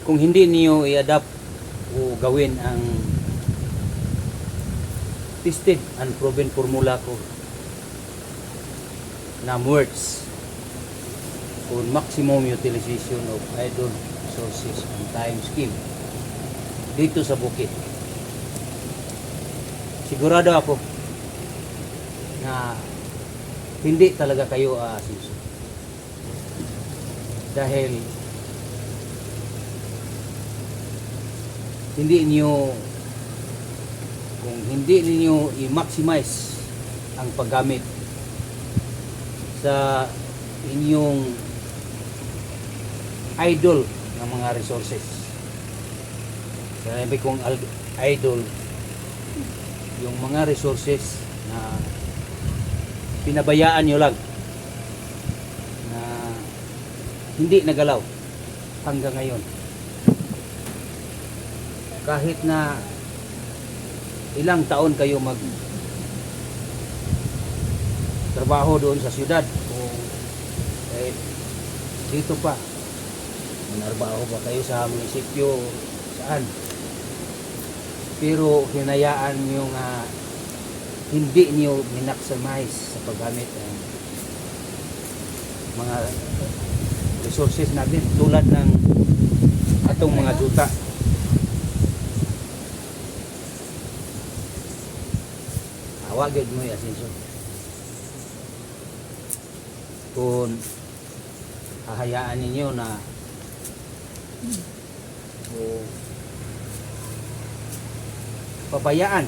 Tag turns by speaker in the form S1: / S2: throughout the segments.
S1: Kung hindi niyo i-adapt o gawin ang tested and proven formula ko na words for maximum utilization of idle resources and time scheme dito sa bukid, sigurado ako na hindi talaga kayo aasinso. Dahil kung hindi niyo i-maximize ang paggamit sa inyong idle ng mga resources. Sabi kong idle, yung mga resources na pinabayaan nyo lang, na hindi nagalaw hanggang ngayon. Kahit na ilang taon kayo trabaho doon sa syudad o dito pa, manarbaho pa kayo sa munisipyo, saan, pero hinayaan nyo nga hindi nyo minaximize sa paggamit ng mga resources natin tulad ng atong mga juta. Awagid mo yung asinso. Kung hahayaan ninyo na pabayaan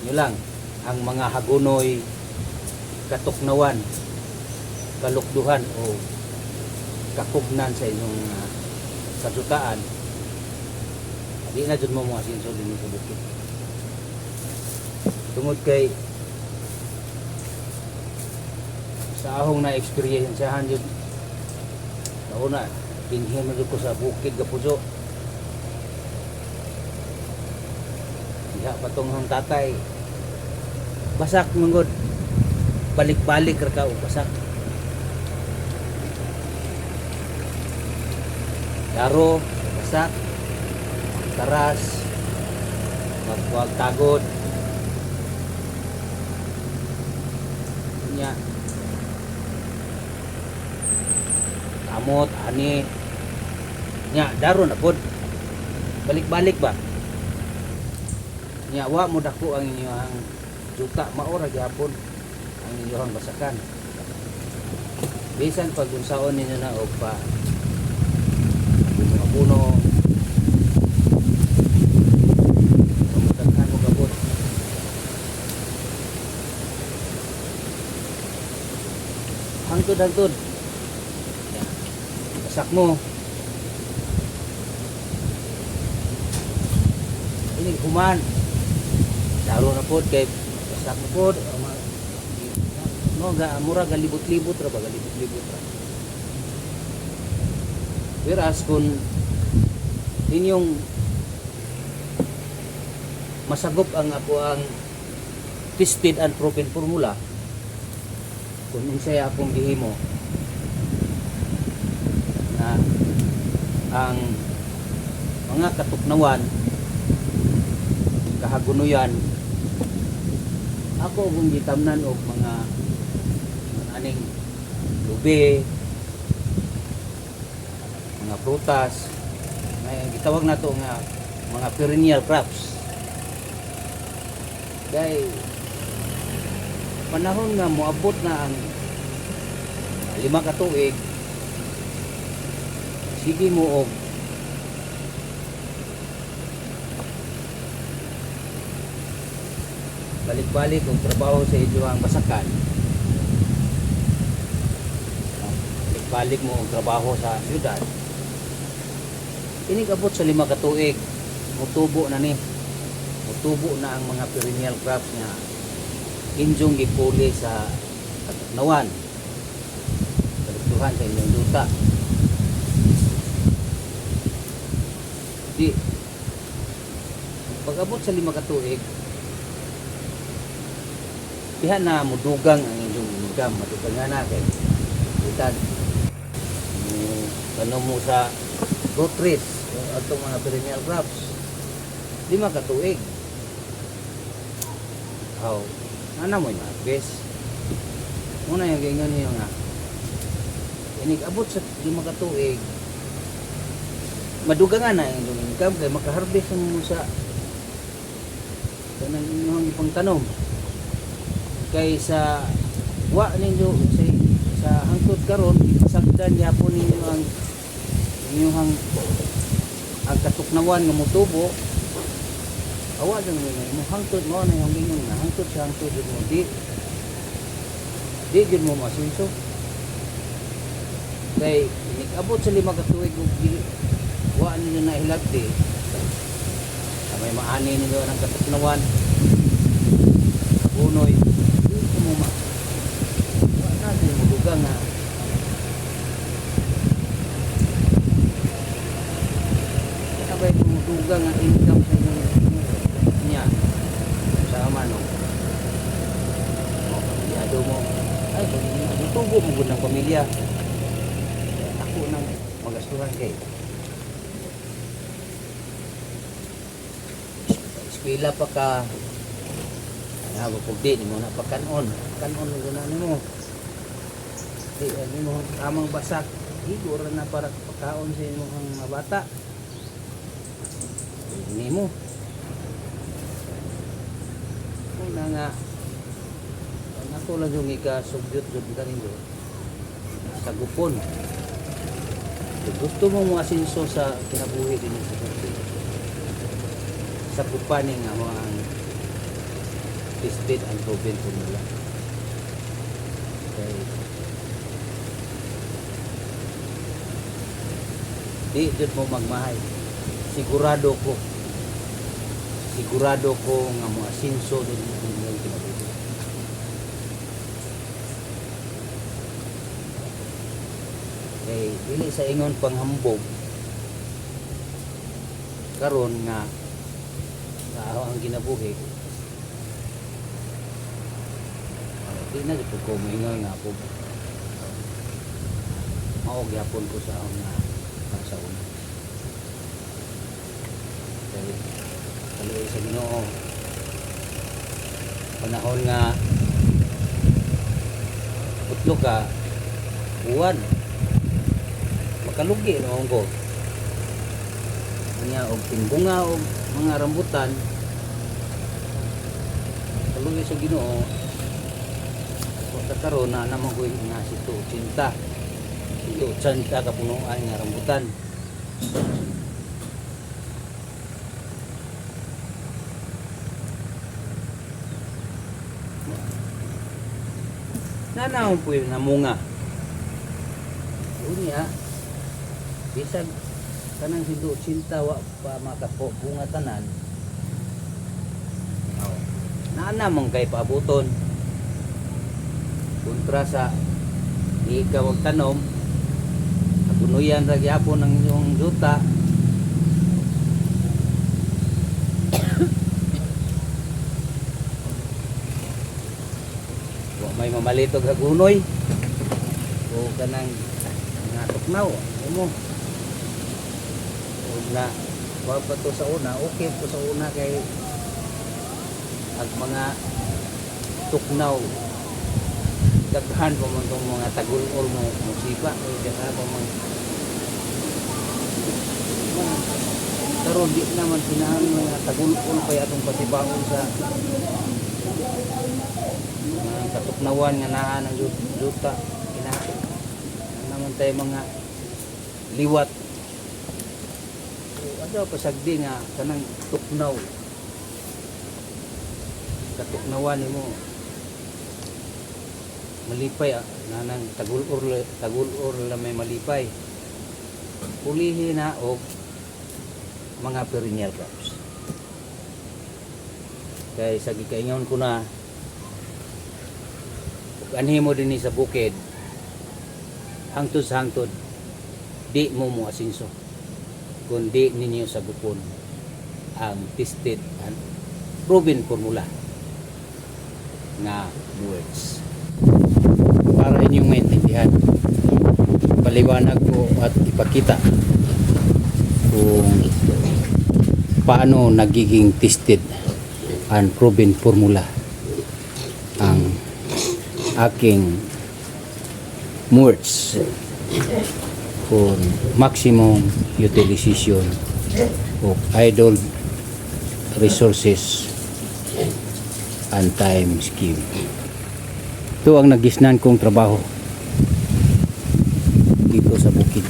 S1: nyo lang ang mga hagunoy, katuknawan, kalukduhan o kakugnan sa inyong kajutaan, di na dyan mo mga asinso din sa bukid. Tungod kay sa ahong na experiencehan yun, nauna pinhim ko sa bukid Kapuso, diha patong hang tatay basak mangod, balik-balik ra ka og basak, daro basak, taras, magwag tagod nya, kamot ani nya, daro na pod, balik-balik ba nya, wa mo dako ang inyong juta, maora gyapon ang inyong basakan. Bisan pag unsaon ninyo na og pa mga puno pamutaghan mo gabot, hangtod basak mo ini human, daro na pod kay basak mo pod, no ga mura galibot-libot ra ba, galibot-libot ra. Whereas kung inyong masagop ang tested and proven formula, kung unsay akong gihimo na ang mga katuknawan, kahagunuyan, ako kung gitamnan og mga aning lubi, mga prutas, may gitawag nato nga mga perennial crops. Dahil panahon nga moabot na ang 5 ka tuig, sige mo og balik-balik og trabaho sa inyong basakan, balik mo og trabaho sa syudad, inigabot sa 5 ka tuig, mutubo na ang mga perennial crops nga injong gipuli sa katuknawan, kalukduhan sa inyong duta. Di pag-abot sa 5 ka tuig, diha na mudugang ang inyong income, madugang na kay itad ano mo sa fruit trees o atong mga perennial crops 5 ka tuig. How ana mo na best muna yung ganyan niyo nga inig abot sa 5 ka tuig madugangan na ang inyong income kay makaharvest mo sa kanang inyong ipangtanom kay sa wa ninyo sa hangtod karon ipasagdan yapon ninyo ang inyong ang katuknawan nga motubo awa jang mo hangtod mo na yung gingon nga hangtod sa hangtod mo di gid mo masinso kay abot sa 5 ka tuig ug wa ninyo na hilabti may maani ninyo ang katuknawan bunoy dito mo wa na din mo dugang nga sabay mo dugang ang income sa inyo niya sa amano yado mo ay tubo mo gud ng pamilya ako nang magastuhan kay eskwela pa ka ako kung di mo na pagkanon mo na nimo di mo tamang basak igor na para pagkaon sa imong mga bata nimo una nga ang ako lang yung ikasubyot jud kanino sa gupon gusto mo mga asenso sa kinabuhi din sa country sa kupani nga mga tested and proven formula. Okay. Di dito mo magmahay. Sigurado ko nga mo asinso din yung kinabuhi. Okay, dili sa ingon panghambog karon nga ang kinabuhi di na dito ko maingon nga po maog yapon ko sa sa una kaya kaluoy sa Ginoo panahon nga utlo ka buwan makalugi noong ko niya og timbunga og mga rambutan kalugi sa Ginoo karon na naman ko nga si 80 kapunuan nga rambutan nanaon po yung namunga unya bisag kanang si 80 wa pa makapo bunga tanan naanamang kay paabuton kontra sa di ka wag tanom napunuyan ra gyapon ang inyong duta wa may mamalito ga gunoy o kanang nga tuknaw mo na wa pa to sa una okay po sa una kay ag mga tuknaw daghan pa man itong mga tagulol mo musiba o daghan pa man pero di naman sinahan mga tagulol pa itong pasibaon sa mga katuknawan nga naan ng juta kinahin naman tayo mga liwat ano pasagdi nga kanang tuknaw katuknawan mo malipay nanang tagulor la may malipay pulihin na og mga perennial crops kay sa gikaingon ko na ug anhi mo dinhi sa bukid hangtod sa hangtod di mo asinso kundi ninyo sagupon ang tested and proven formula nga words. Para inyong maintindihan, paliwanag ko at ipakita kung paano nagiging tested and proven formula ang aking words for maximum utilization of idle resources and time scheme. Ito ang nagisnan kong trabaho dito sa bukid.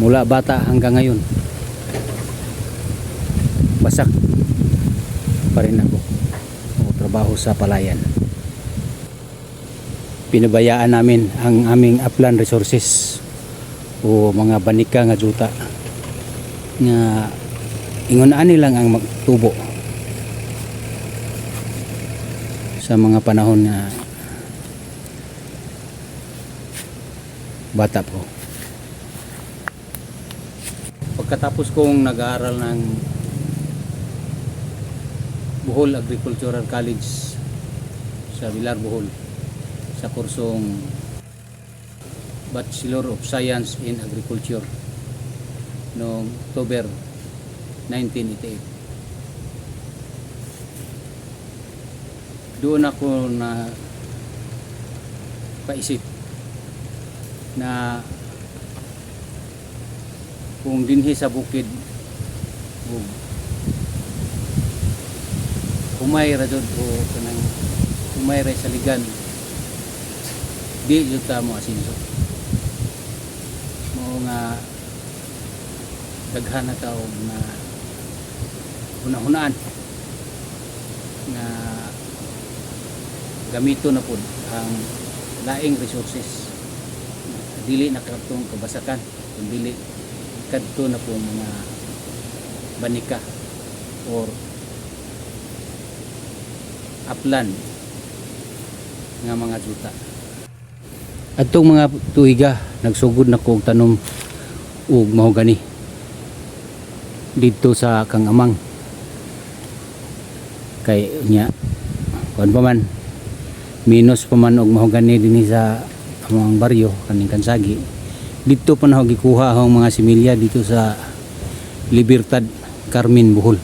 S1: Mula bata hanggang ngayon, basak pa rin ako o trabaho sa palayan. Pinabayaan namin ang aming upland resources o mga banika nga juta nga ingon ani lang ang magtubo sa mga panahon na bata po. Pagkatapos kong nag-aaral ng Bohol Agricultural College sa Vilar, Bohol, sa kursong Bachelor of Science in Agriculture noong October 1988. Doon ako na paisip na kung dinhi sa bukid humay ra jud o kanang humay ra sa ligan, di jud ta mo asinso mo nga daghan na ka og na hunahunaan nga gamito na pud ang laing resources, dili na katong kabasakan kundi kadto na po mga banika or upland nga mga juta. Atong mga tuiga nagsugod na ko og tanom og mahogani dito sa kang amang kay nya kuan pa man minus pa man og mahogani dinhi sa amang baryo kaning Kansagi. Dito pa na gikuha ang mga similya dito sa Libertad, Carmen, Bohol.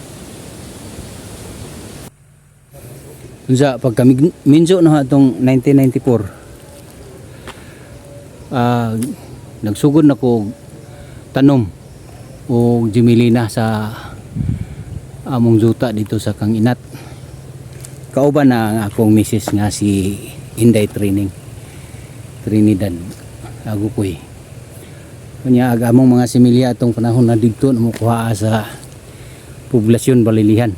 S1: Unsa pagka minjo na atong 1994 nagsugod na ko tanom o Jimilina sa among juta dito sa Kang Inat. Kauban na ang akong misis nga si Inday Trinidad Agupoy. Kanya agamong mga similya atong panahon na dito na mukuha sa poblasyon Balilihan.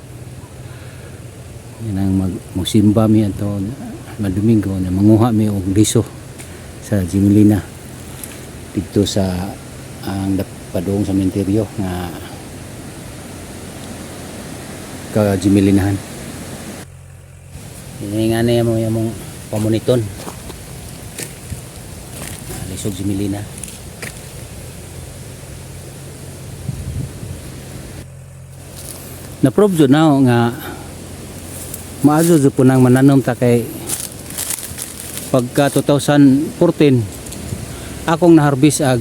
S1: Yan ang magsimba mi ato madumingo na manguha mi og liso sa Jimilina dito sa ang padung sa sementeryo nga ka Jimilinahan. Ini nga na yung pamuniton lisog Jimilina. Na-prove jud na nga maazo jud po nang mananom ta kay pagka 2014 akong na-harvest ag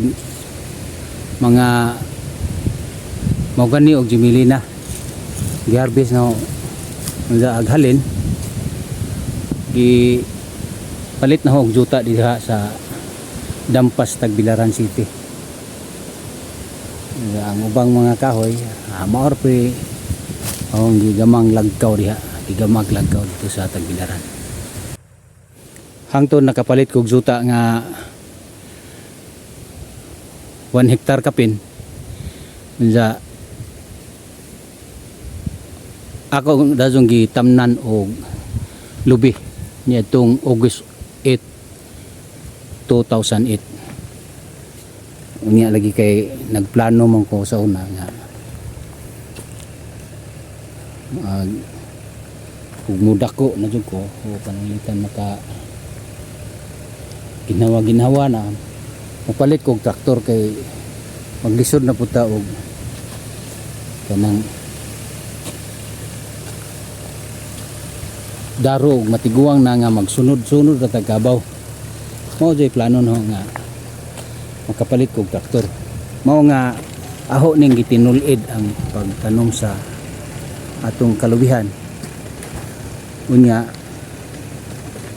S1: mga mahogani og Jimilina. Gi-harvest na ag halin gi palit na og juta diha sa Dampas, Tagbilaran City. Ang ubang mga kahoy maor pre ang gigamang lagkaw diha, gigamag lagkaw dito sa Tagbilaran. Hangtod nakapalit kog juta nga 1 hektar kapin. Unsa ako dazong gitamnan og lubi niya itong August 8, 2008. Unya lagi kay nagplano man ko sa una nga kung mudako na dyan ko o pananglitan maka ginawa na mapalit kong traktor kay maglisod na puta og kanang daro ug matiguang na nga magsunod-sunod ra tagabaw. Mao jay plano no nga makapalit kog traktor. Mao nga aho ning gitinul-id ang pagtanom sa atong kalubihan. Unya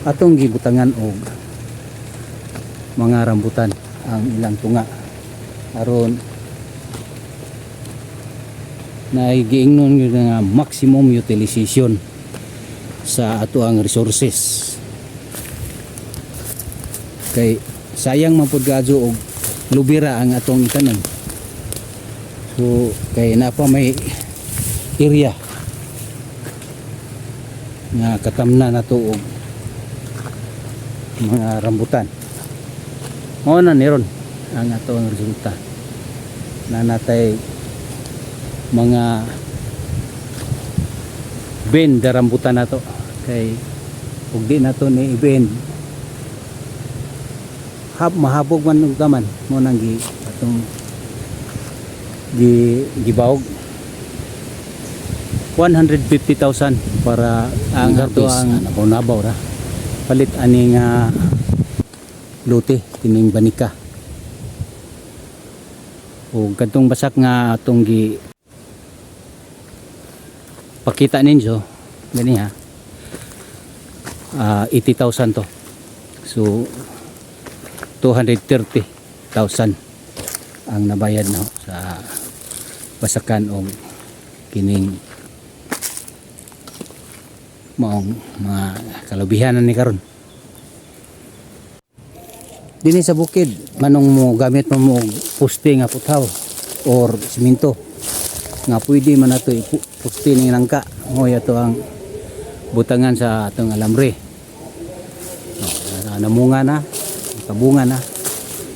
S1: atong gibutangan og mga rambutan ang ilang tunga aron naigiingnon yun nga maximum utilization sa ato ang resources. Kay sayang man pud gadyo og lubira ang atong itanom. So kay na pa may area nga katamna nato og mga rambutan. Mao na niron ang ato ang resulta. Na natay mga bend da rambutan nato kay ug di nato ni i-bend mahabog man ng taman mo nang atong gibawog 150,000 para ang ato ang nabaw ra palit ani nga lote kining banika o kadtong basak nga atong gi pakita ninyo gani ha 80,000 to, so 230,000 ang nabayad na sa basakan o kining maong mga kalubihanan ni karon. Dinhi sa bukid manong mo gamit mo poste nga putaw or simento nga pwede man nato iposte ning nangka mo yato ang butangan sa atong alambre. Namunga na, kabunga na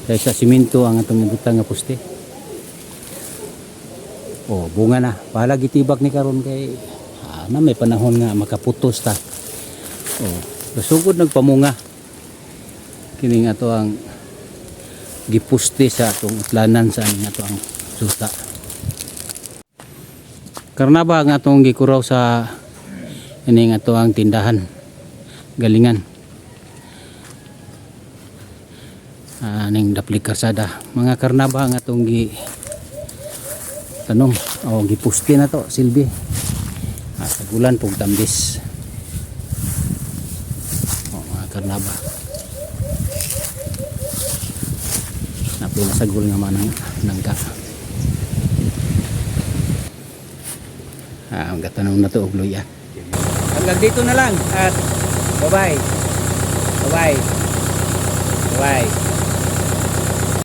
S1: dahil sa simento ang atong ibutang nga poste. Bunga na, pahala gitibak ni karon kay na may panahon nga makaputos ta. Basugod nagpamunga kining ato ang gipuste sa atong utlanan sa ato ang suta. Karna ba ang atong gikuraw sa ining ato ang tindahan galingan ning dapli karsada mga karnaba ang atong gi tanom o gipuste na to silbi sagulan pug tambis mga karnaba napila sagol nga manang nangka ang gatanong na to og luya. Hanggang dito na lang at bye bye. Bye bye. Bye.